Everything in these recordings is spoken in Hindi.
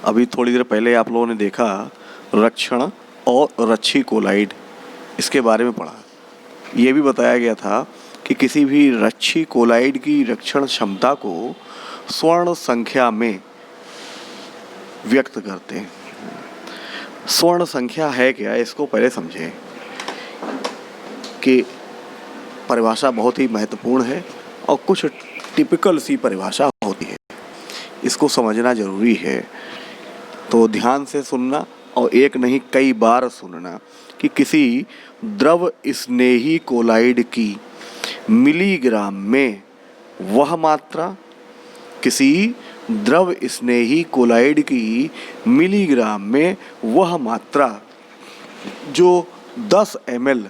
अभी थोड़ी देर पहले आप लोगों ने देखा रक्षण और रच्छी कोलाइड, इसके बारे में पढ़ा। ये भी बताया गया था कि किसी भी रच्छी कोलाइड की रक्षण क्षमता को स्वर्ण संख्या में व्यक्त करते हैं। स्वर्ण संख्या है क्या, इसको पहले समझें कि परिभाषा बहुत ही महत्वपूर्ण है और कुछ टिपिकल सी परिभाषा होती है, इसको समझना जरूरी है। तो ध्यान से सुनना और एक नहीं कई बार सुनना कि किसी द्रव स्नेही कोलाइड की मिलीग्राम में वह मात्रा, किसी द्रव स्नेही कोलाइड की मिलीग्राम में वह मात्रा जो 10 ml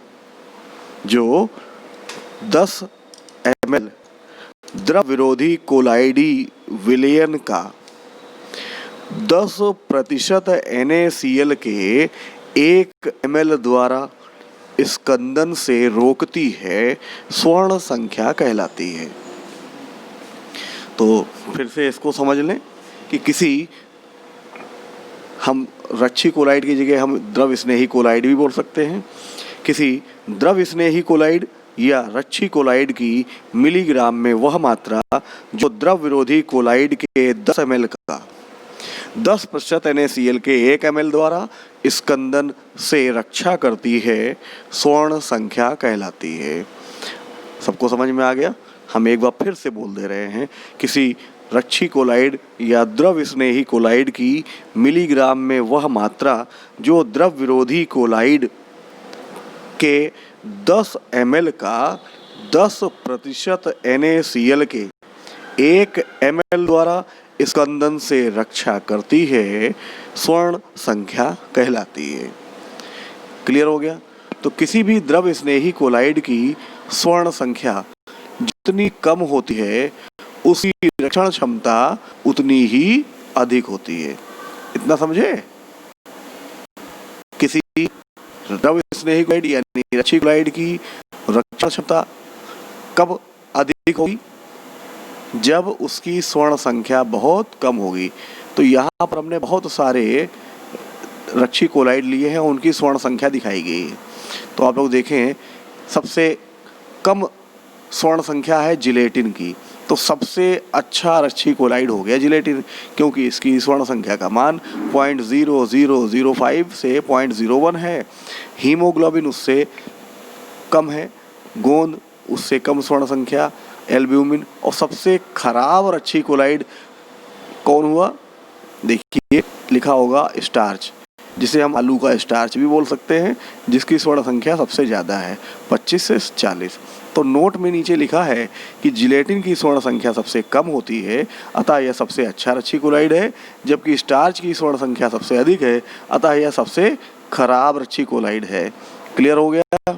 द्रव विरोधी कोलाइडी विलयन का 10% NaCl के 1 ml द्वारा स्कंदन से रोकती है, स्वर्ण संख्या कहलाती है। तो फिर से इसको समझ लें कि किसी, हम रच्छी कोलाइड की जगह हम द्रव स्नेही कोलाइड भी बोल सकते हैं। किसी द्रव स्नेही कोलाइड या रच्छी कोलाइड की मिलीग्राम में वह मात्रा जो द्रव विरोधी कोलाइड के 10 ml का 10% NaCl के 1 ml द्वारा स्कंदन से रक्षा करती है, स्वर्ण संख्या कहलाती है। सबको समझ में आ गया? हम एक बार फिर से बोल दे रहे हैं, किसी रच्छी कोलाइड या द्रव स्नेही कोलाइड की मिलीग्राम में वह मात्रा जो द्रव विरोधी कोलाइड के 10 ml का 10% NaCl के 1 ml द्वारा स्कंदन से रक्षा करती है, स्वर्ण संख्या कहलाती है। क्लियर हो गया? तो किसी भी द्रव स्नेही कोलाइड की स्वर्ण संख्या जितनी कम होती है उसकी रक्षण क्षमता उतनी ही अधिक होती है। इतना समझे? किसी द्रव स्नेही कोलाइड यानी रच्छी कोलाइड की रक्षण क्षमता कब अधिक होगी? जब उसकी स्वर्ण संख्या बहुत कम होगी। तो यहाँ पर हमने बहुत सारे रच्छी कोलाइड लिए हैं, उनकी स्वर्ण संख्या दिखाई गई है। तो आप लोग देखें, सबसे कम स्वर्ण संख्या है जिलेटिन की, तो सबसे अच्छा रच्छी कोलाइड हो गया जिलेटिन, क्योंकि इसकी स्वर्ण संख्या का मान 0.0005 से 0.01 है। हीमोग्लोबिन उससे कम है, गोंद उससे कम स्वर्ण संख्या, एल्ब्यूमिन। और सबसे खराब रच्छी कोलाइड कौन हुआ? देखिए लिखा होगा स्टार्च, जिसे हम आलू का स्टार्च भी बोल सकते हैं, जिसकी स्वर्ण संख्या सबसे ज़्यादा है 25 से 40। तो नोट में नीचे लिखा है कि जिलेटिन की स्वर्ण संख्या सबसे कम होती है, अतः यह सबसे अच्छा रच्छी कोलाइड है, जबकि स्टार्च की स्वर्ण संख्या सबसे अधिक है, अतः यह सबसे खराब रच्छी कोलाइड है। क्लियर हो गया?